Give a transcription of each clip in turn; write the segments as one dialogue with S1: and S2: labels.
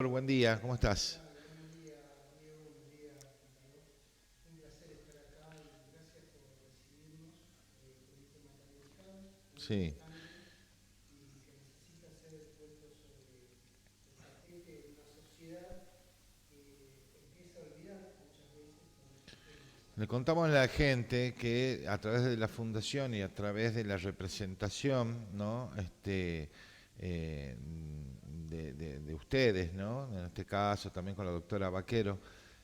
S1: Buen día, ¿cómo estás?
S2: Dale, buen día, Diego, buen día, Carlos. Un placer estar acá y gracias por recibirnos con un tema tan delicado, tan
S1: Sí.
S2: importante y que necesita ser puesto sobre el tapete de una sociedad que empieza a olvidar muchas veces todos estos temas.
S1: Le contamos a la gente que a través de la fundación y a través de la representación, ¿no? De ustedes, ¿no? En este caso también con la doctora Vaquero,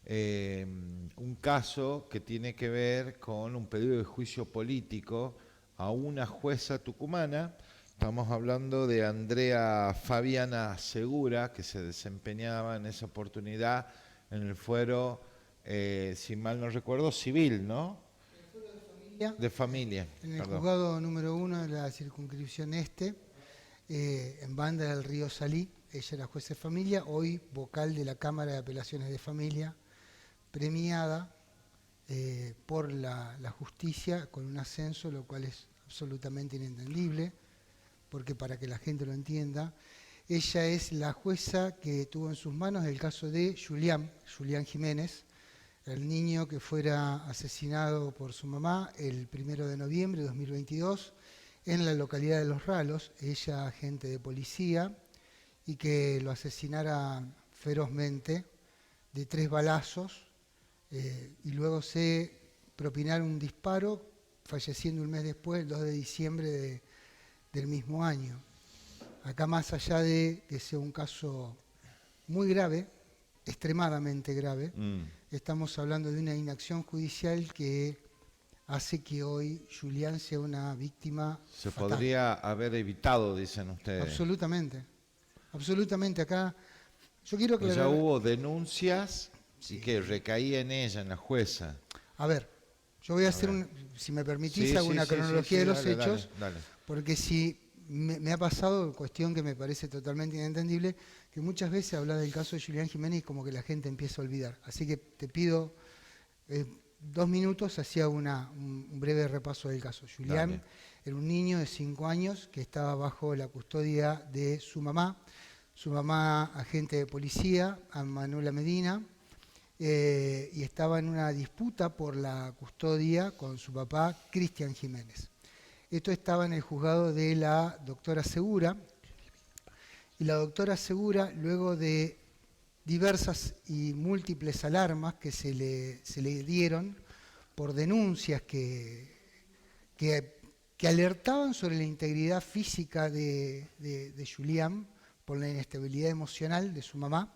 S1: un caso que tiene que ver con un pedido de juicio político a una jueza tucumana. Estamos hablando de Andrea Fabiana Segura, que se desempeñaba en esa oportunidad en el fuero, si mal no recuerdo, civil, ¿no?
S2: El fuero de familia,
S1: De familia,
S2: en el
S1: perdón.
S2: juzgado número 1 de la circunscripción este, en Banda del Río Salí, ella era juez de familia, hoy vocal de la Cámara de Apelaciones de Familia, premiada por la justicia con un ascenso, lo cual es absolutamente inentendible, porque para que la gente lo entienda, ella es la jueza que tuvo en sus manos el caso de Julián Jiménez, el niño que fuera asesinado por su mamá el 1 de noviembre de 2022 en la localidad de Los Ralos, ella agente de policía, y que lo asesinara ferozmente de 3 balazos y luego se propinaron un disparo, falleciendo un mes después, el 2 de diciembre del mismo año. Acá, más allá de que sea un caso muy grave, extremadamente grave, estamos hablando de una inacción judicial que hace que hoy Julián sea una víctima
S1: Se
S2: fatal.
S1: podría haber evitado, dicen ustedes.
S2: Absolutamente, absolutamente. Acá yo quiero
S1: Pues ya
S2: aclarar.
S1: hubo denuncias y
S2: Sí.
S1: que recaía en ella, en la jueza.
S2: A ver, yo voy a
S1: A
S2: hacer,
S1: ver.
S2: si me permitís,
S1: Sí,
S2: hago
S1: sí,
S2: una
S1: sí, sí,
S2: cronología
S1: sí,
S2: de los
S1: dale,
S2: hechos,
S1: dale, dale.
S2: porque si me ha pasado, cuestión que me parece totalmente inentendible, que muchas veces hablas del caso de Julián Jiménez como que la gente empieza a olvidar. Así que te pido 2 minutos, hacía un breve repaso del caso. Julián
S1: Dale.
S2: era un niño de 5 años que estaba bajo la custodia de su mamá agente de policía, Manuela Medina, y estaba en una disputa por la custodia con su papá, Cristian Jiménez. Esto estaba en el juzgado de la doctora Segura, y la doctora Segura, luego de diversas y múltiples alarmas que se le dieron por denuncias que alertaban sobre la integridad física de Julián, por la inestabilidad emocional de su mamá,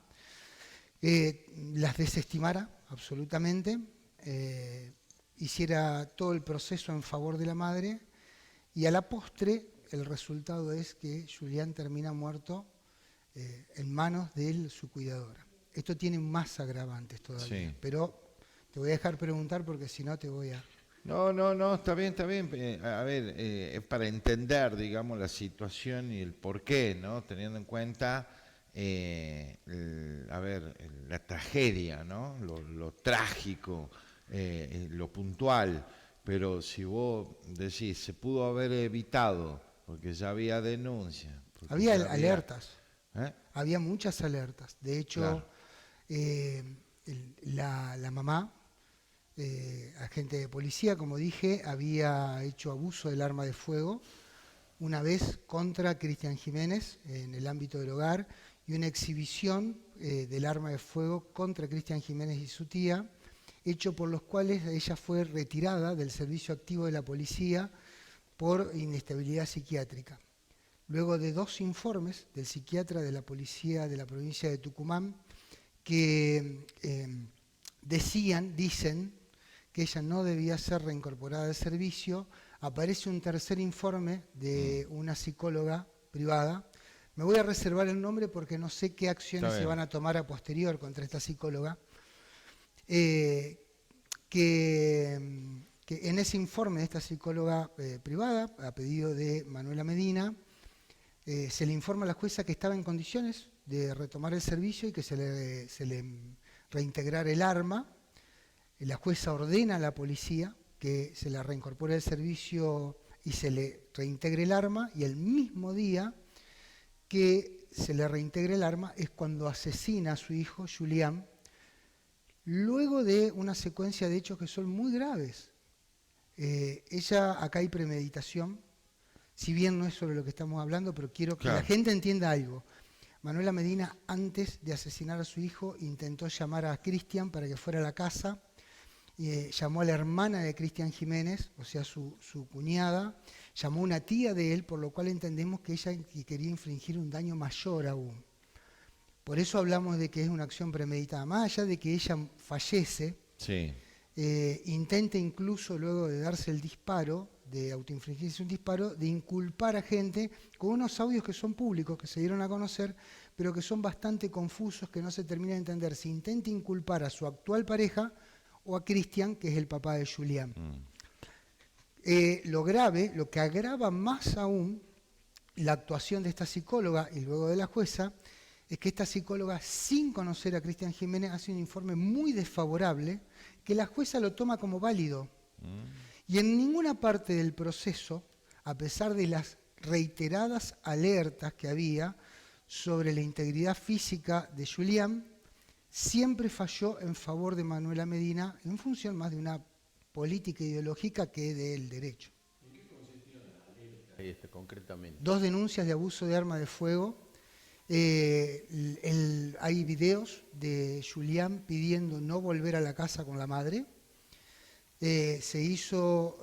S2: las desestimara absolutamente, hiciera todo el proceso en favor de la madre, y a la postre el resultado es que Julián termina muerto en manos de su cuidadora. Esto tiene más agravantes todavía,
S1: Sí.
S2: pero te voy a dejar preguntar porque si no te voy a...
S1: No, no, no, está bien, está bien. A ver, es para entender, digamos, la situación y el porqué, ¿no? Teniendo en cuenta, a ver, la tragedia, ¿no? Lo trágico, lo puntual. Pero si vos decís, se pudo haber evitado, porque ya había denuncia, porque
S2: Había
S1: ya había...
S2: alertas,
S1: ¿eh?
S2: había muchas alertas. De hecho,
S1: Claro.
S2: eh, la mamá, agente de policía, como dije, había hecho abuso del arma de fuego una vez contra Cristian Jiménez en el ámbito del hogar, y una exhibición del arma de fuego contra Cristian Jiménez y su tía, hecho por los cuales ella fue retirada del servicio activo de la policía por inestabilidad psiquiátrica. Luego de 2 informes del psiquiatra de la policía de la provincia de Tucumán que dicen que ella no debía ser reincorporada al servicio, aparece un tercer informe de una psicóloga privada. Me voy a reservar el nombre porque no sé qué acciones se van a tomar a posterior contra esta psicóloga, que en ese informe de esta psicóloga privada, a pedido de Manuela Medina, se le informa a la jueza que estaba en condiciones de retomar el servicio y que se le reintegrara el arma. La jueza ordena a la policía que se la reincorpore al servicio y se le reintegre el arma, y el mismo día que se le reintegra el arma es cuando asesina a su hijo, Julián, luego de una secuencia de hechos que son muy graves. Acá hay premeditación, si bien no es sobre lo que estamos hablando, pero quiero que la gente entienda algo. Manuela Medina, antes de asesinar a su hijo, intentó llamar a Cristian para que fuera a la casa, llamó a la hermana de Cristian Jiménez, o sea, su cuñada, llamó a una tía de él, por lo cual entendemos que ella quería infligir un daño mayor aún. Por eso hablamos de que es una acción premeditada. Más allá de que ella fallece,
S1: Sí.
S2: intenta incluso, luego de darse el disparo, de autoinfligirse un disparo, de inculpar a gente con unos audios que son públicos, que se dieron a conocer, pero que son bastante confusos, que no se termina de entender si intenta inculpar a su actual pareja o a Cristian, que es el papá de Julián. Lo grave, lo que agrava más aún la actuación de esta psicóloga y luego de la jueza, es que esta psicóloga, sin conocer a Cristian Jiménez, hace un informe muy desfavorable, que la jueza lo toma como válido. Y en ninguna parte del proceso, a pesar de las reiteradas alertas que había sobre la integridad física de Julián, siempre falló en favor de Manuela Medina, en función más de una política ideológica que del derecho.
S3: ¿En qué consistía la alerta concretamente?
S2: 2 denuncias de abuso de arma de fuego. Hay videos de Julián pidiendo no volver a la casa con la madre. Se hizo,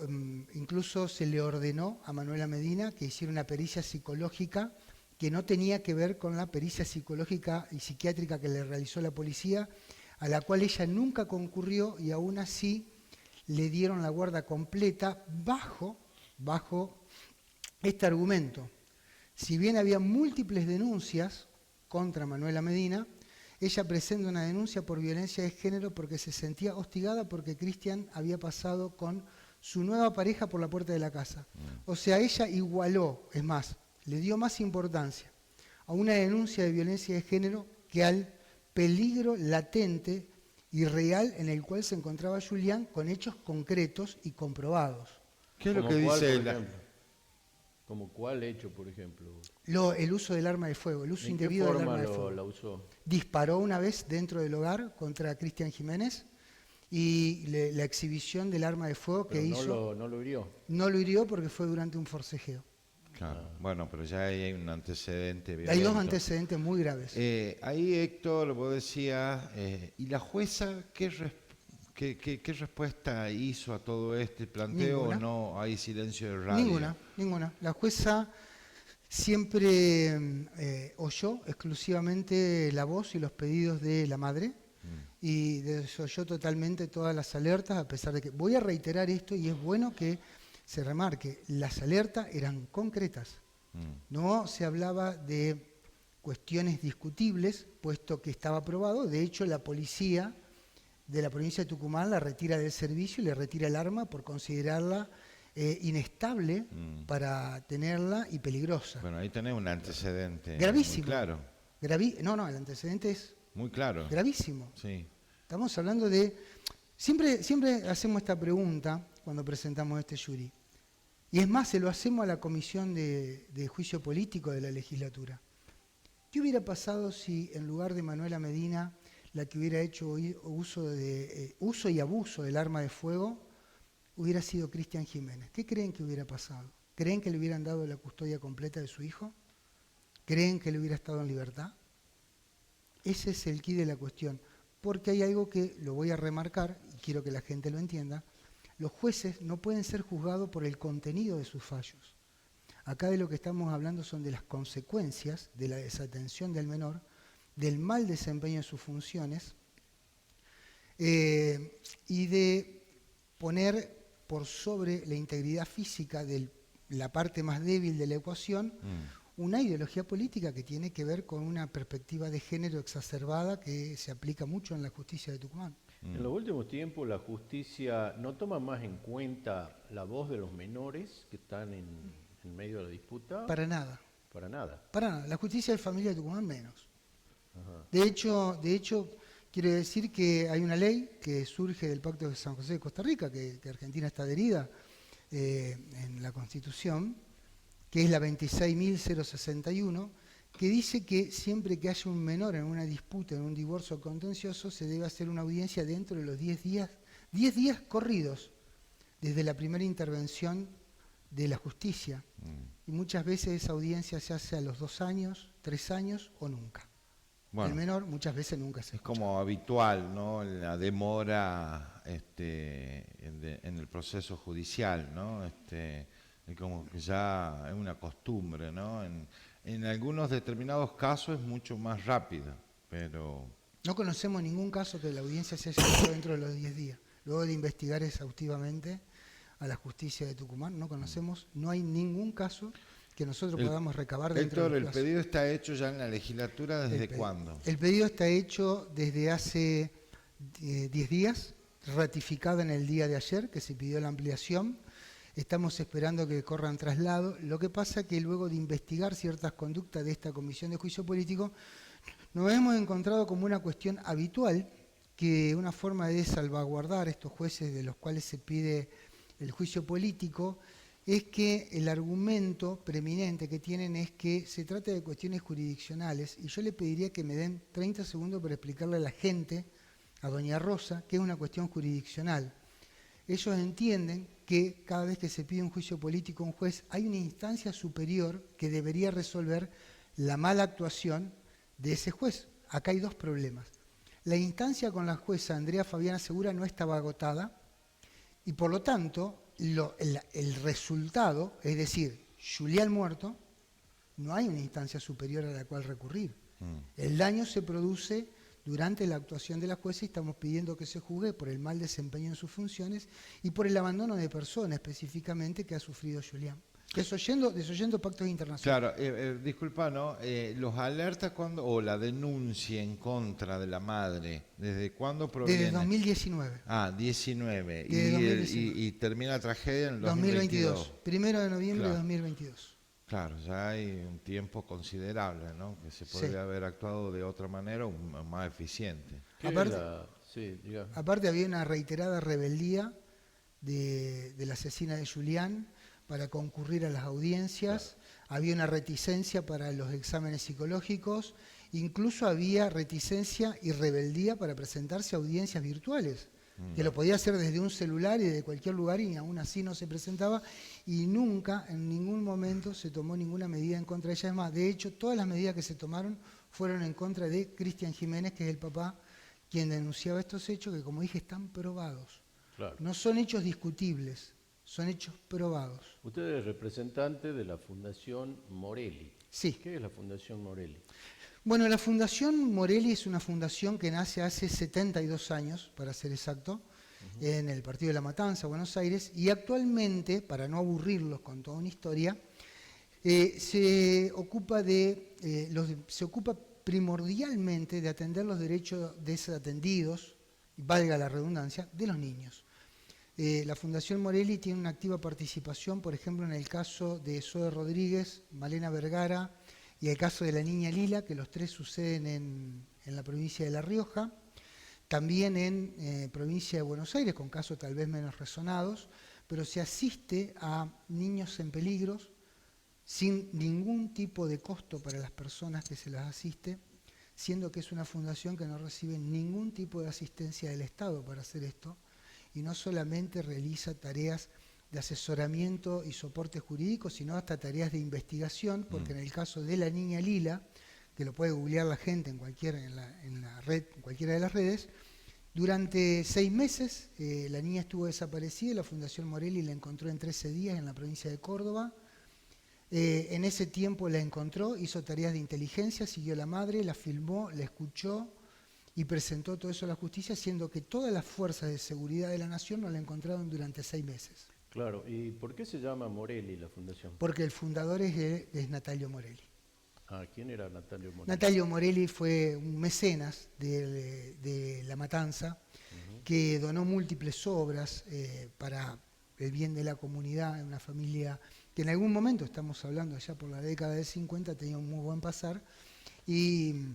S2: incluso se le ordenó a Manuela Medina que hiciera una pericia psicológica que no tenía que ver con la pericia psicológica y psiquiátrica que le realizó la policía, a la cual ella nunca concurrió y aún así le dieron la guarda completa bajo este argumento. Si bien había múltiples denuncias contra Manuela Medina, ella presenta una denuncia por violencia de género porque se sentía hostigada porque Cristian había pasado con su nueva pareja por la puerta de la casa. O sea, ella igualó, es más, le dio más importancia a una denuncia de violencia de género que al peligro latente y real en el cual se encontraba Julián con hechos concretos y comprobados.
S1: ¿Qué es lo
S3: ¿Como
S1: que
S3: cuál,
S1: dice
S3: por
S1: la...
S3: ejemplo? ¿Como cuál hecho, por ejemplo?
S2: El uso del arma de fuego, el uso
S3: ¿En qué
S2: indebido del
S3: forma
S2: arma de fuego.
S3: la usó?
S2: Disparó una vez dentro del hogar contra Cristian Jiménez y la exhibición del arma de fuego que
S3: Pero
S2: hizo
S3: no lo hirió.
S2: no lo hirió porque fue durante un forcejeo.
S1: Claro, bueno, pero ya ahí hay un antecedente
S2: Hay
S1: violento.
S2: 2 antecedentes muy graves.
S1: Ahí, Héctor, vos decías, ¿y la jueza qué respuesta hizo a todo este planteo?
S2: Ninguna.
S1: ¿O no hay silencio de radio?
S2: Ninguna. La jueza siempre oyó exclusivamente la voz y los pedidos de la madre y desoyó totalmente todas las alertas, a pesar de que, voy a reiterar esto y es bueno que se remarque, las alertas eran concretas. No se hablaba de cuestiones discutibles, puesto que estaba probado. De hecho, la policía de la provincia de Tucumán la retira del servicio y le retira el arma por considerarla inestable para tenerla y peligrosa.
S1: Bueno, ahí tenés un antecedente
S2: Gravísimo.
S1: muy claro.
S2: No, el antecedente es
S1: Muy claro.
S2: gravísimo.
S1: Sí.
S2: Estamos hablando de... Siempre hacemos esta pregunta cuando presentamos este jury. Y es más, se lo hacemos a la Comisión de Juicio Político de la legislatura. ¿Qué hubiera pasado si en lugar de Manuela Medina, la que hubiera hecho uso y abuso del arma de fuego, hubiera sido Cristian Jiménez? ¿Qué creen que hubiera pasado? ¿Creen que le hubieran dado la custodia completa de su hijo? ¿Creen que le hubiera estado en libertad? Ese es el quid de la cuestión. Porque hay algo que lo voy a remarcar, y quiero que la gente lo entienda. Los jueces no pueden ser juzgados por el contenido de sus fallos. Acá de lo que estamos hablando son de las consecuencias de la desatención del menor, del mal desempeño de sus funciones y de poner por sobre la integridad física de la parte más débil de la ecuación una ideología política que tiene que ver con una perspectiva de género exacerbada que se aplica mucho en la justicia de Tucumán.
S3: En los últimos tiempos la justicia no toma más en cuenta la voz de los menores que están en medio de la disputa.
S2: Para nada.
S3: Para nada.
S2: Para nada. La justicia de familia de Tucumán menos.
S3: Ajá.
S2: De hecho, quiero decir que hay una ley que surge del Pacto de San José de Costa Rica, que Argentina está adherida en la Constitución, que es la 26.061, que dice que siempre que haya un menor en una disputa, en un divorcio contencioso, se debe hacer una audiencia dentro de los 10 días corridos, desde la primera intervención de la justicia. Y muchas veces esa audiencia se hace a los 2 años, 3 años o nunca.
S1: Bueno,
S2: el menor muchas veces nunca se
S1: es
S2: escucha.
S1: como habitual, ¿no? La demora en el proceso judicial, ¿no? Es como que ya es una costumbre, ¿no? En algunos determinados casos es mucho más rápido, pero
S2: No conocemos ningún caso que la audiencia se haya hecho dentro de los 10 días. Luego de investigar exhaustivamente a la justicia de Tucumán, no conocemos, no hay ningún caso que nosotros podamos recabar dentro
S1: Héctor,
S2: de
S1: ¿el
S2: los plazos.
S1: pedido está hecho ya en la legislatura desde cuándo?
S2: El pedido está hecho desde hace 10 días, ratificado en el día de ayer, que se pidió la ampliación. Estamos esperando que corran traslado. Lo que pasa es que luego de investigar ciertas conductas de esta Comisión de Juicio Político, nos hemos encontrado como una cuestión habitual, que una forma de salvaguardar estos jueces de los cuales se pide el juicio político, es que el argumento preeminente que tienen es que se trata de cuestiones jurisdiccionales, y yo le pediría que me den 30 segundos para explicarle a la gente, a doña Rosa, que es una cuestión jurisdiccional. Ellos entienden que cada vez que se pide un juicio político a un juez, hay una instancia superior que debería resolver la mala actuación de ese juez. Acá hay 2 problemas. La instancia con la jueza Andrea Fabiana Segura no estaba agotada, y por lo tanto el resultado, es decir, Julián muerto, no hay una instancia superior a la cual recurrir. El daño se produce durante la actuación de la jueza y estamos pidiendo que se juzgue por el mal desempeño en sus funciones y por el abandono de persona específicamente que ha sufrido Julián. Desoyendo pactos internacionales.
S1: Claro, disculpa, ¿no? Los alertas o la denuncia en contra de la madre, ¿desde cuándo proviene?
S2: Desde 2019.
S1: 19.
S2: Desde 2019.
S1: Y termina la tragedia en el
S2: 2022. 1 de noviembre
S1: Claro.
S2: de 2022.
S1: Claro, ya hay un tiempo considerable, ¿no? Que se podría haber actuado de otra manera o más eficiente.
S2: Aparte había una reiterada rebeldía de la asesina de Julián para concurrir a las audiencias, había una reticencia para los exámenes psicológicos, incluso había reticencia y rebeldía para presentarse a audiencias virtuales, que lo podía hacer desde un celular y de cualquier lugar y aún así no se presentaba, y nunca, en ningún momento, se tomó ninguna medida en contra de ella. Es más, de hecho, todas las medidas que se tomaron fueron en contra de Cristian Jiménez, que es el papá quien denunciaba estos hechos, que como dije, están probados.
S3: Claro.
S2: No son hechos discutibles, son hechos probados.
S3: Usted es representante de la Fundación Morelli.
S2: Sí.
S3: ¿Qué es la Fundación Morelli?
S2: Bueno, la Fundación Morelli es una fundación que nace hace 72 años, para ser exacto, en el Partido de la Matanza, Buenos Aires, y actualmente, para no aburrirlos con toda una historia, se ocupa primordialmente de atender los derechos desatendidos, valga la redundancia, de los niños. La Fundación Morelli tiene una activa participación, por ejemplo, en el caso de Zoe Rodríguez, Malena Vergara y el caso de la niña Lila, que los 3 suceden en la provincia de La Rioja, también en provincia de Buenos Aires, con casos tal vez menos resonados, pero se asiste a niños en peligro sin ningún tipo de costo para las personas que se las asiste, siendo que es una fundación que no recibe ningún tipo de asistencia del Estado para hacer esto, y no solamente realiza tareas de asesoramiento y soporte jurídico, sino hasta tareas de investigación, porque en el caso de la niña Lila, que lo puede googlear la gente en cualquiera de las redes, durante 6 meses la niña estuvo desaparecida y la Fundación Morelli la encontró en 13 días en la provincia de Córdoba. En ese tiempo la encontró, hizo tareas de inteligencia, siguió a la madre, la filmó, la escuchó y presentó todo eso a la justicia, siendo que todas las fuerzas de seguridad de la nación no la encontraron durante 6 meses.
S3: Claro, ¿y por qué se llama Morelli la fundación?
S2: Porque el fundador es Natalio Morelli.
S3: ¿Quién era Natalio Morelli?
S2: Natalio Morelli fue un mecenas de La Matanza, que donó múltiples obras para el bien de la comunidad, una familia que en algún momento, estamos hablando allá por la década del 50, tenía un muy buen pasar, y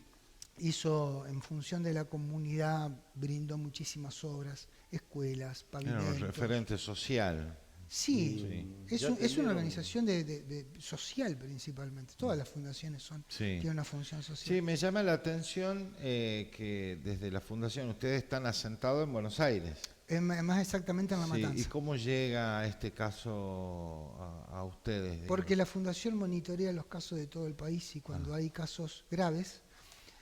S2: hizo, en función de la comunidad, brindó muchísimas obras, escuelas, pavimentos.
S1: Referente social.
S2: Sí,
S3: Y
S2: es,
S3: ya
S2: es una
S3: atendieron-
S2: organización de social principalmente. Todas las fundaciones tienen una función social.
S1: Sí, me llama la atención que desde la fundación ustedes están asentados en Buenos Aires.
S2: Más exactamente en La
S1: Sí, ¿y
S2: Matanza.
S1: cómo llega este caso a ustedes? Digo?
S2: Porque la fundación monitorea los casos de todo el país y cuando hay casos graves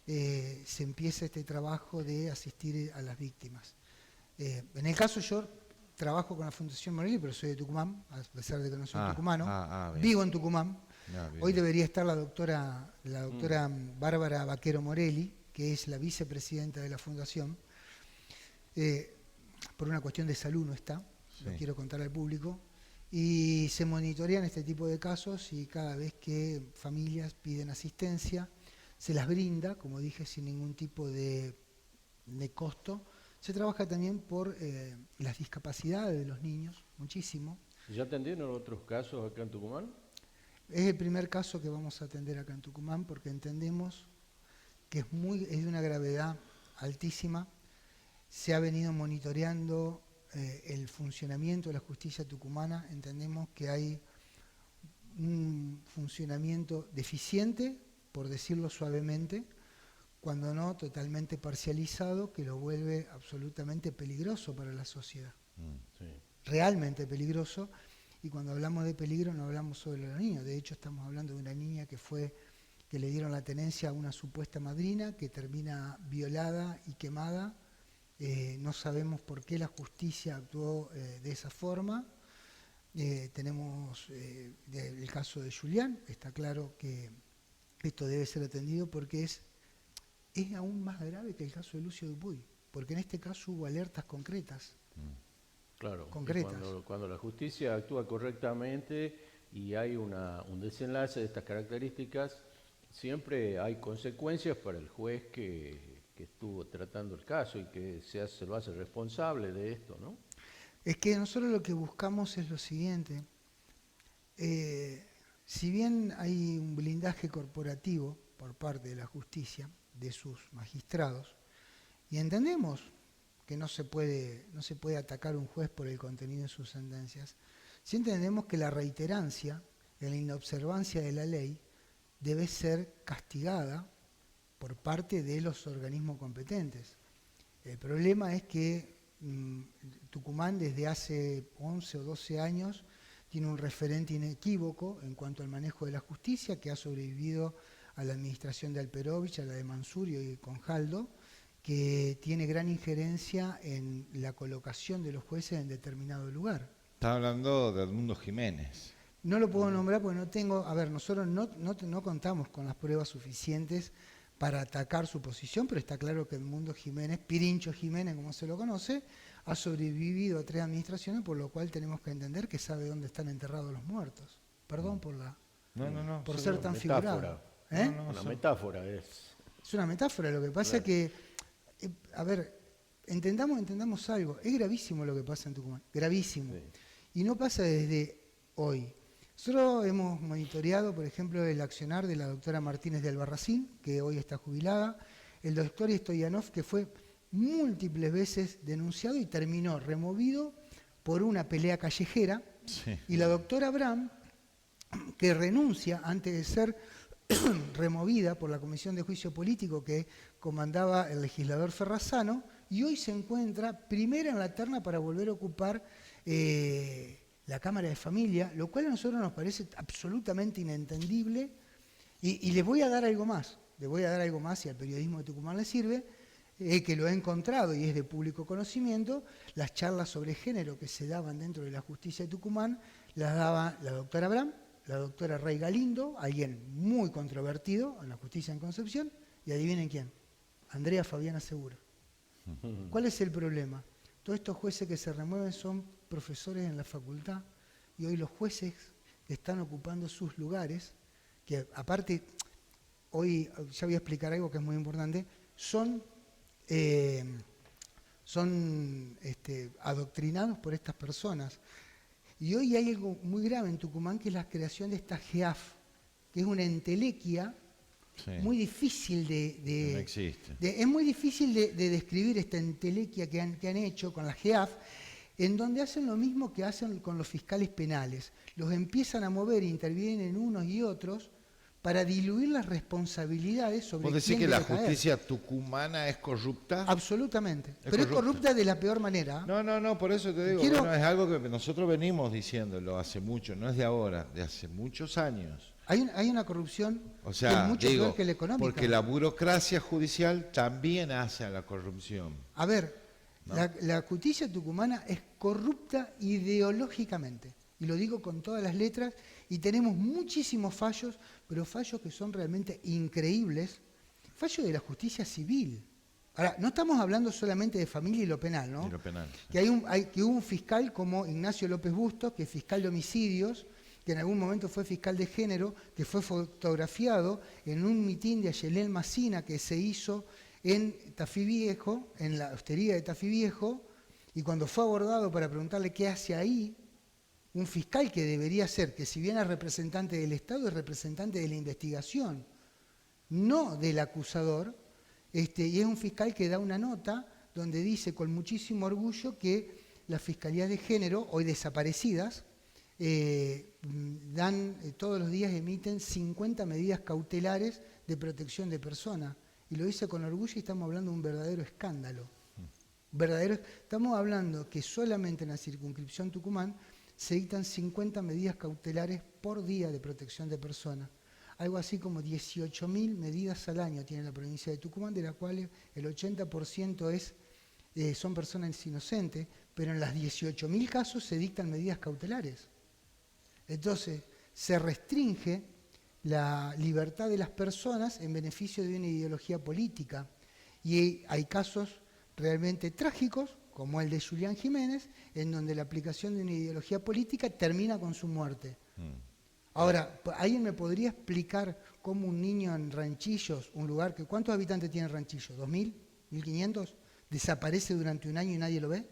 S2: se empieza este trabajo de asistir a las víctimas. En el caso yo trabajo con la Fundación Morelli, pero soy de Tucumán, a pesar de que no soy tucumano.
S1: Bien.
S2: Vivo en Tucumán.
S1: Bien,
S2: Hoy
S1: bien.
S2: debería estar la doctora Bárbara Vaquero Morelli, que es la vicepresidenta de la Fundación. Por una cuestión de salud no está, lo quiero contar al público. Y se monitorean este tipo de casos y cada vez que familias piden asistencia, se las brinda, como dije, sin ningún tipo de costo. Se trabaja también por las discapacidades de los niños, muchísimo.
S3: ¿Ya atendieron otros casos acá en Tucumán?
S2: Es el primer caso que vamos a atender acá en Tucumán porque entendemos que es de una gravedad altísima. Se ha venido monitoreando el funcionamiento de la justicia tucumana. Entendemos que hay un funcionamiento deficiente, por decirlo suavemente, cuando no totalmente parcializado, que lo vuelve absolutamente peligroso para la sociedad.
S3: Sí.
S2: Realmente peligroso. Y cuando hablamos de peligro no hablamos solo de los niños. De hecho, estamos hablando de una niña que le dieron la tenencia a una supuesta madrina, que termina violada y quemada. No sabemos por qué la justicia actuó de esa forma. Tenemos el caso de Julián. Está claro que esto debe ser atendido porque es aún más grave que el caso de Lucio Dupuy, porque en este caso hubo alertas concretas.
S3: Claro,
S2: Concretas.
S3: cuando la justicia actúa correctamente y hay un desenlace de estas características, siempre hay consecuencias para el juez que estuvo tratando el caso y que se lo hace responsable de esto, ¿no?
S2: Es que nosotros lo que buscamos es lo siguiente. Si bien hay un blindaje corporativo por parte de la justicia, de sus magistrados, y entendemos que no se puede atacar a un juez por el contenido de sus sentencias, sí entendemos que la reiterancia en la inobservancia de la ley debe ser castigada por parte de los organismos competentes. El problema es que Tucumán desde hace 11 o 12 años tiene un referente inequívoco en cuanto al manejo de la justicia, que ha sobrevivido a la administración de Alperovich, a la de Mansurio y Conjaldo, que tiene gran injerencia en la colocación de los jueces en determinado lugar.
S1: Está hablando de Edmundo Jiménez.
S2: No lo puedo nombrar porque no tengo... A ver, nosotros no contamos con las pruebas suficientes para atacar su posición, pero está claro que Edmundo Jiménez, Pirincho Jiménez, como se lo conoce, ha sobrevivido a 3 administraciones, por lo cual tenemos que entender que sabe dónde están enterrados los muertos. Perdón por por ser tan figurado.
S3: Una metáfora es.
S2: Es una metáfora, lo que pasa que, a ver, entendamos algo, es gravísimo lo que pasa en Tucumán, gravísimo.
S3: Sí.
S2: Y no pasa desde hoy. Nosotros hemos monitoreado, por ejemplo, el accionar de la doctora Martínez de Albarracín, que hoy está jubilada, el doctor Stoyanov, que fue múltiples veces denunciado y terminó removido por una pelea callejera, y la doctora Abraham, que renuncia antes de ser removida por la Comisión de Juicio Político que comandaba el legislador Ferrazano, y hoy se encuentra primera en la terna para volver a ocupar la Cámara de Familia, lo cual a nosotros nos parece absolutamente inentendible, y les voy a dar algo más, si al periodismo de Tucumán le sirve, que lo he encontrado y es de público conocimiento. Las charlas sobre género que se daban dentro de la justicia de Tucumán las daba la doctora Abraham, la doctora Rey Galindo, alguien muy controvertido en la justicia en Concepción, y adivinen quién, Andrea Fabiana Segura. ¿Cuál es el problema? Todos estos jueces que se remueven son profesores en la facultad, y hoy los jueces que están ocupando sus lugares, que aparte, hoy ya voy a explicar algo que es muy importante, son adoctrinados por estas personas. Y hoy hay algo muy grave en Tucumán, que es la creación de esta GEAF, que es una entelequia muy difícil
S1: No existe.
S2: es muy difícil de describir esta entelequia que han hecho con la GEAF, en donde hacen lo mismo que hacen con los fiscales penales. Los empiezan a mover, intervienen unos y otros para diluir las responsabilidades sobre
S1: ¿Vos decís
S2: quién
S1: que la
S2: debe caer.
S1: justicia tucumana es corrupta?
S2: Absolutamente. Pero es
S1: corrupta.
S2: corrupta de la peor manera.
S1: No, por eso te digo,
S2: Quiero-
S1: bueno, es algo que nosotros venimos diciéndolo hace mucho, no es de ahora, de hace muchos años.
S2: Hay una corrupción
S1: O
S2: que
S1: sea,
S2: es mucho
S1: digo,
S2: peor que la económica.
S1: porque la burocracia judicial también hace a la corrupción.
S2: A ver,
S1: ¿No?
S2: la justicia tucumana es corrupta ideológicamente. Y lo digo con todas las letras. Y tenemos muchísimos fallos, pero fallos que son realmente increíbles. Fallos de la justicia civil. Ahora, no estamos hablando solamente de familia y lo penal, ¿no?
S1: Y lo penal.
S2: Que hubo un fiscal como Ignacio López Bustos, que es fiscal de homicidios, que en algún momento fue fiscal de género, que fue fotografiado en un mitin de Ayelén Macina que se hizo en Tafí Viejo, en la hostería de Tafí Viejo, y cuando fue abordado para preguntarle qué hace ahí, un fiscal que debería ser, que si bien es representante del Estado, es representante de la investigación, no del acusador, y es un fiscal que da una nota donde dice con muchísimo orgullo que las fiscalías de género, hoy desaparecidas, todos los días emiten 50 medidas cautelares de protección de personas. Y lo dice con orgullo y estamos hablando de un verdadero escándalo. Estamos hablando que solamente en la circunscripción Tucumán se dictan 50 medidas cautelares por día de protección de personas. Algo así como 18.000 medidas al año tiene la provincia de Tucumán, de las cuales el 80% son personas inocentes, pero en las 18.000 casos se dictan medidas cautelares. Entonces, se restringe la libertad de las personas en beneficio de una ideología política. Y hay casos realmente trágicos, como el de Julián Jiménez, en donde la aplicación de una ideología política termina con su muerte. Ahora, ¿alguien me podría explicar cómo un niño en Ranchillos, un lugar que... ¿Cuántos habitantes tiene Ranchillos? ¿2.000? ¿1.500? ¿Desaparece durante un año y nadie lo ve?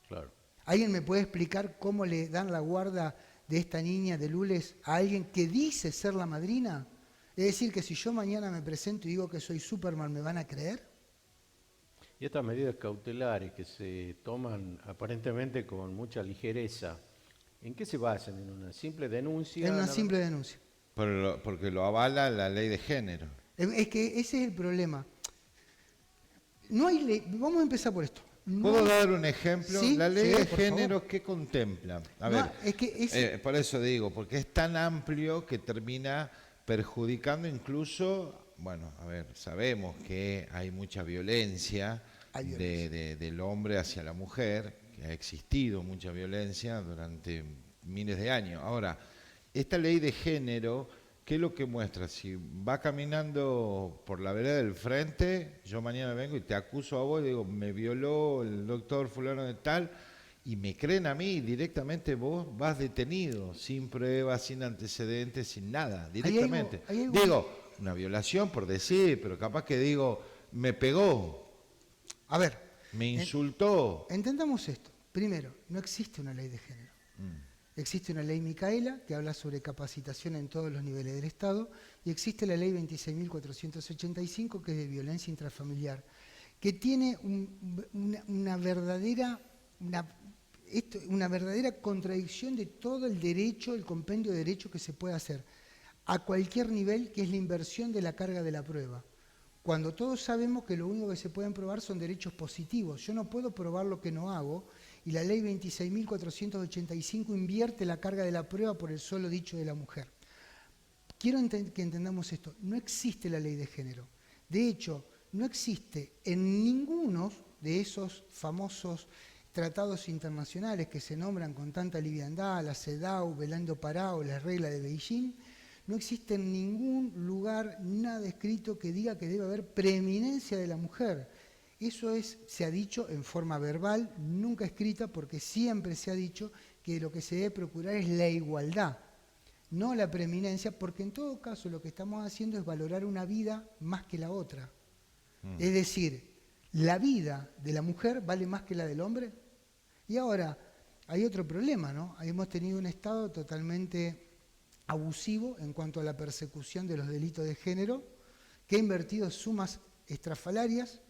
S3: Claro.
S2: ¿Alguien me puede explicar cómo le dan la guarda de esta niña de Lules a alguien que dice ser la madrina? Es decir, que si yo mañana me presento y digo que soy Superman, ¿me van a creer?
S3: Y estas medidas cautelares que se toman aparentemente con mucha ligereza, ¿en qué se basan? ¿En una simple denuncia?
S2: Es una simple denuncia.
S1: Porque lo avala la ley de género.
S2: Es que ese es el problema. No hay ley. Vamos a empezar por esto.
S1: ¿Puedo dar un ejemplo?
S2: Sí,
S1: La ley
S2: sí,
S1: de
S2: por
S1: género,
S2: favor.
S1: ¿qué contempla? A
S2: No,
S1: ver,
S2: es que
S1: por eso digo, porque es tan amplio que termina perjudicando incluso, bueno, a ver, sabemos que hay mucha violencia,
S2: Hay violencia.
S1: del hombre hacia la mujer, que ha existido mucha violencia durante miles de años. Ahora, esta ley de género, ¿qué es lo que muestra? Si va caminando por la vereda del frente, yo mañana vengo y te acuso a vos y digo, me violó el doctor fulano de tal, y me creen a mí, directamente vos vas detenido, sin pruebas, sin antecedentes, sin nada, directamente.
S2: hay algo-
S1: Digo, una violación por decir, pero capaz que digo, me pegó,
S2: A ver,
S1: me insultó.
S2: entendamos esto. Primero, no existe una ley de género. Existe una ley Micaela que habla sobre capacitación en todos los niveles del Estado y existe la ley 26.485 que es de violencia intrafamiliar, que tiene una verdadera contradicción de todo el derecho, el compendio de derecho que se puede hacer a cualquier nivel, que es la inversión de la carga de la prueba. Cuando todos sabemos que lo único que se pueden probar son derechos positivos. Yo no puedo probar lo que no hago, y la ley 26.485 invierte la carga de la prueba por el solo dicho de la mujer. Quiero que entendamos esto. No existe la ley de género. De hecho, no existe en ninguno de esos famosos tratados internacionales que se nombran con tanta liviandad, la CEDAW, Belando Pará o la regla de Beijing. No existe en ningún lugar nada escrito que diga que debe haber preeminencia de la mujer. Eso se ha dicho en forma verbal, nunca escrita, porque siempre se ha dicho que lo que se debe procurar es la igualdad, no la preeminencia, porque en todo caso lo que estamos haciendo es valorar una vida más que la otra. Es decir, ¿la vida de la mujer vale más que la del hombre? Y ahora, hay otro problema, ¿no? Hemos tenido un Estado totalmente abusivo en cuanto a la persecución de los delitos de género, que ha invertido sumas estrafalarias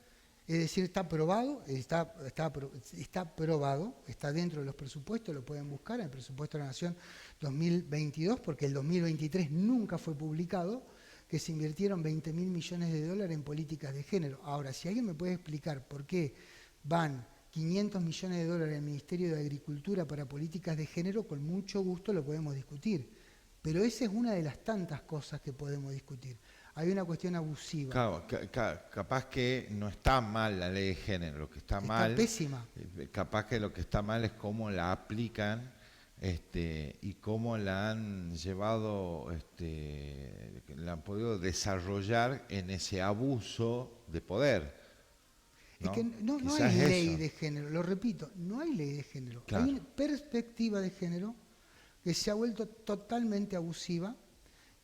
S2: Es decir, está aprobado, está probado, está dentro de los presupuestos, lo pueden buscar en el presupuesto de la Nación 2022, porque el 2023 nunca fue publicado, que se invirtieron 20.000 millones de dólares en políticas de género. Ahora, si alguien me puede explicar por qué van 500 millones de dólares al Ministerio de Agricultura para políticas de género, con mucho gusto lo podemos discutir. Pero esa es una de las tantas cosas que podemos discutir. Hay una cuestión abusiva.
S1: Claro, capaz que no está mal la ley de género, lo que está mal...
S2: Está pésima.
S1: Capaz que lo que está mal es cómo la aplican y cómo la han llevado, la han podido desarrollar en ese abuso de poder. ¿No?
S2: Es que no
S1: Quizás
S2: hay ley
S1: eso.
S2: de género, lo repito, no hay ley de género.
S1: Claro.
S2: Hay una perspectiva de género que se ha vuelto totalmente abusiva,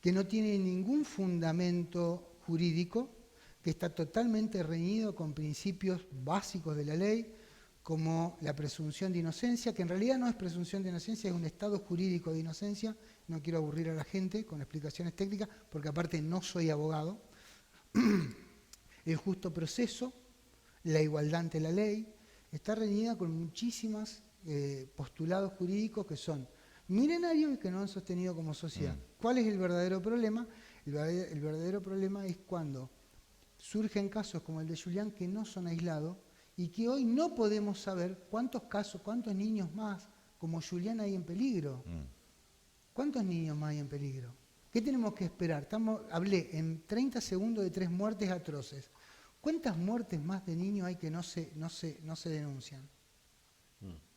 S2: que no tiene ningún fundamento jurídico, que está totalmente reñido con principios básicos de la ley, como la presunción de inocencia, que en realidad no es presunción de inocencia, es un estado jurídico de inocencia. No quiero aburrir a la gente con explicaciones técnicas, porque aparte no soy abogado. El justo proceso, la igualdad ante la ley, está reñida con muchísimos postulados jurídicos que son milenarios y que no han sostenido como sociedad. ¿Cuál es el verdadero problema? El verdadero problema es cuando surgen casos como el de Julián que no son aislados y que hoy no podemos saber cuántos casos, cuántos niños más como Julián hay en peligro. ¿Cuántos niños más hay en peligro? ¿Qué tenemos que esperar? Hablé en 30 segundos de 3 muertes atroces. ¿Cuántas muertes más de niños hay que no se denuncian?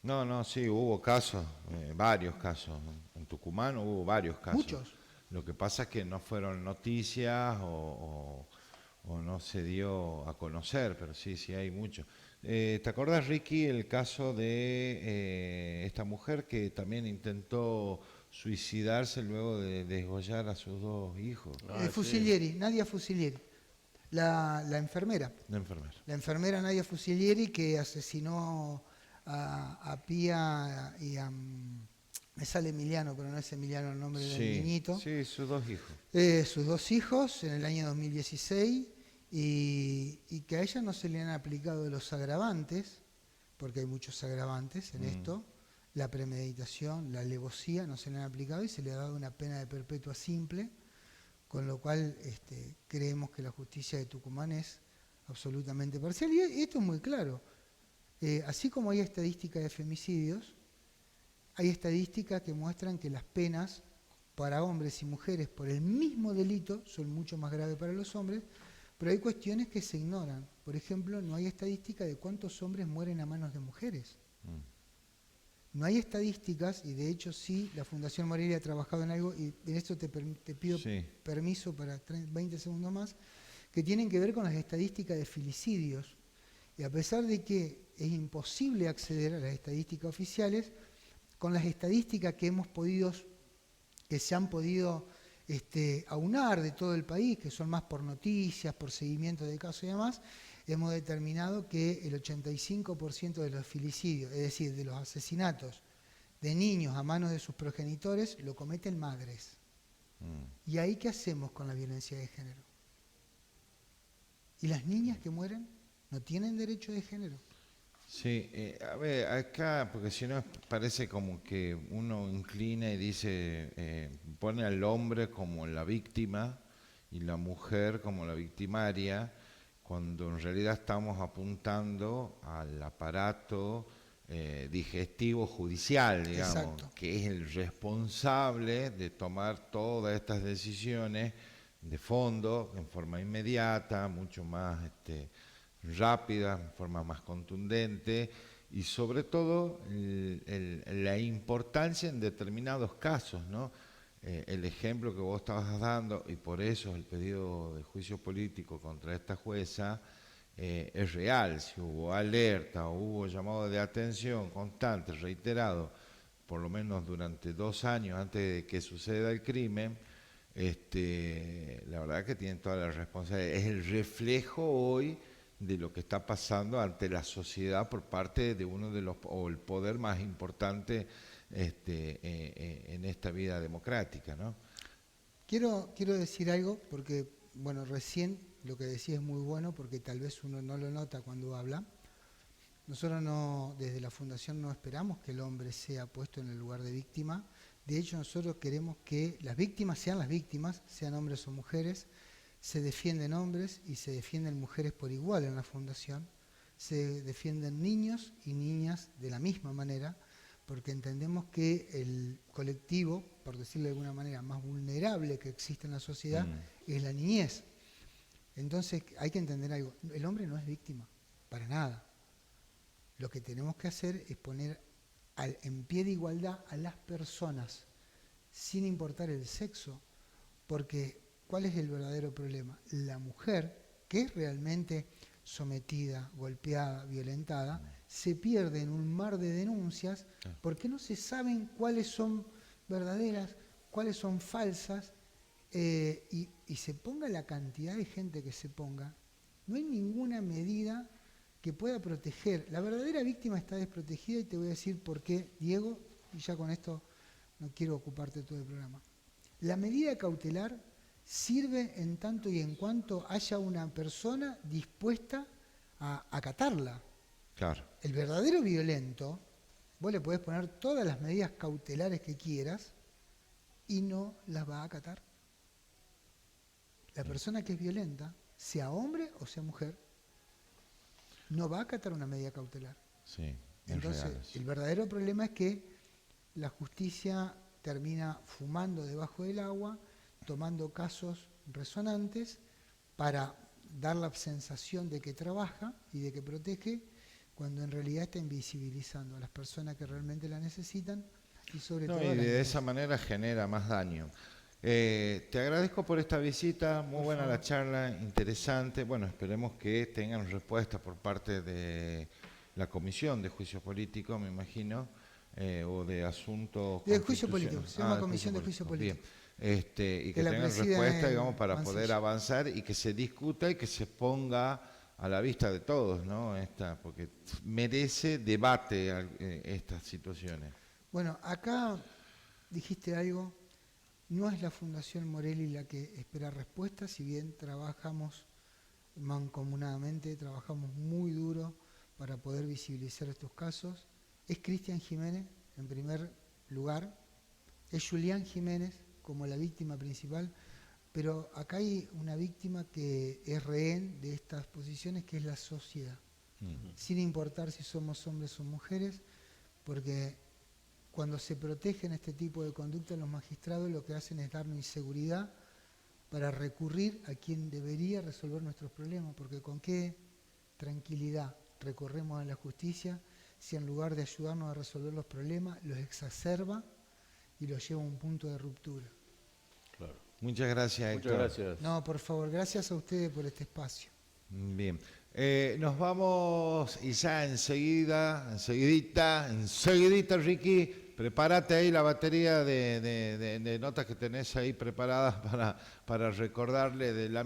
S1: No, sí, hubo casos, varios casos. En Tucumán hubo varios casos.
S2: Muchos.
S1: Lo que pasa es que no fueron noticias o no se dio a conocer, pero sí hay muchos. ¿Te acordás, Ricky, el caso de esta mujer que también intentó suicidarse luego de desgollar a sus 2 hijos?
S2: Fucilieri, Nadia Fucilieri, la enfermera.
S1: La enfermera.
S2: La enfermera Nadia Fucilieri, que asesinó a Pía y a... Me sale Emiliano, pero no es Emiliano el nombre del niñito.
S1: Sí, sus 2 hijos.
S2: Sus 2 hijos en el año 2016 y que a ella no se le han aplicado los agravantes, porque hay muchos agravantes en esto, la premeditación, la alevosía, no se le han aplicado y se le ha dado una pena de perpetua simple, con lo cual creemos que la justicia de Tucumán es absolutamente parcial. Y esto es muy claro. Así como hay estadísticas de femicidios, hay estadísticas que muestran que las penas para hombres y mujeres por el mismo delito son mucho más graves para los hombres, pero hay cuestiones que se ignoran. Por ejemplo, no hay estadística de cuántos hombres mueren a manos de mujeres. No hay estadísticas, y de hecho sí, la Fundación Morelia ha trabajado en algo, y en esto te pido permiso para 20 segundos más, que tienen que ver con las estadísticas de filicidios. Y a pesar de que es imposible acceder a las estadísticas oficiales, con las estadísticas que se han podido aunar de todo el país, que son más por noticias, por seguimiento de casos y demás, hemos determinado que el 85% de los filicidios, es decir, de los asesinatos de niños a manos de sus progenitores, lo cometen madres. ¿Y ahí qué hacemos con la violencia de género? ¿Y las niñas que mueren no tienen derecho de género?
S1: Sí, a ver, acá, porque si no parece como que uno inclina y dice, pone al hombre como la víctima y la mujer como la victimaria, cuando en realidad estamos apuntando al aparato digestivo judicial, digamos,
S2: Exacto.
S1: que es el responsable de tomar todas estas decisiones de fondo, en forma inmediata, mucho más rápida, en forma más contundente y sobre todo la importancia en determinados casos, ¿no? El ejemplo que vos estabas dando, y por eso el pedido de juicio político contra esta jueza es real. Si hubo alerta o hubo llamado de atención constante, reiterado, por lo menos durante 2 años antes de que suceda el crimen, la verdad que tienen toda la responsabilidad. Es el reflejo hoy de lo que está pasando ante la sociedad por parte de uno de los, o el poder más importante en esta vida democrática, ¿no?
S2: Quiero decir algo porque, bueno, recién lo que decís es muy bueno porque tal vez uno no lo nota cuando habla. Nosotros no, desde la Fundación no esperamos que el hombre sea puesto en el lugar de víctima. De hecho, nosotros queremos que las víctimas, sean hombres o mujeres. Se defienden hombres y se defienden mujeres por igual en la Fundación. Se defienden niños y niñas de la misma manera, porque entendemos que el colectivo, por decirlo de alguna manera, más vulnerable que existe en la sociedad es la niñez. Entonces hay que entender algo, el hombre no es víctima, para nada. Lo que tenemos que hacer es poner en pie de igualdad a las personas, sin importar el sexo, porque ¿cuál es el verdadero problema? La mujer, que es realmente sometida, golpeada, violentada, se pierde en un mar de denuncias porque no se saben cuáles son verdaderas, cuáles son falsas, y se ponga la cantidad de gente que se ponga, no hay ninguna medida que pueda proteger. La verdadera víctima está desprotegida y te voy a decir por qué, Diego, y ya con esto no quiero ocuparte todo el programa. La medida cautelar sirve en tanto y en cuanto haya una persona dispuesta a acatarla.
S1: Claro.
S2: El verdadero violento, vos le podés poner todas las medidas cautelares que quieras y no las va a acatar. La persona que es violenta, sea hombre o sea mujer, no va a acatar una medida cautelar.
S1: Sí,
S2: entonces, el verdadero problema es que la justicia termina fumando debajo del agua, tomando casos resonantes para dar la sensación de que trabaja y de que protege, cuando en realidad está invisibilizando a las personas que realmente la necesitan y sobre todo...
S1: Y de esa manera genera más daño. Te agradezco por esta visita, muy buena la charla, interesante. Bueno, esperemos que tengan respuesta por parte de la Comisión de Juicio Político, me imagino, o de Asuntos...
S2: De Juicio Político, se llama Comisión de Juicio Político.
S1: Bien. Y que tengan respuesta, digamos, para poder avanzar y que se discuta y que se ponga a la vista de todos, ¿no? Porque merece debate estas situaciones.
S2: Bueno, acá dijiste algo. No es la Fundación Morelli la que espera respuestas, si bien trabajamos mancomunadamente, trabajamos muy duro para poder visibilizar estos casos. Es Cristian Jiménez, en primer lugar, es Julián Jiménez como la víctima principal, pero acá hay una víctima que es rehén de estas posiciones, que es la sociedad, sin importar si somos hombres o mujeres, porque... Cuando se protegen este tipo de conductas, los magistrados lo que hacen es darnos inseguridad para recurrir a quien debería resolver nuestros problemas, porque con qué tranquilidad recorremos a la justicia si en lugar de ayudarnos a resolver los problemas, los exacerba y los lleva a un punto de ruptura.
S3: Claro.
S1: Muchas gracias, Héctor.
S3: Muchas gracias.
S2: No, por favor, gracias a ustedes por este espacio.
S1: Bien. Nos vamos y ya enseguidita, Ricky, prepárate ahí la batería de notas que tenés ahí preparadas para recordarle del ámbito.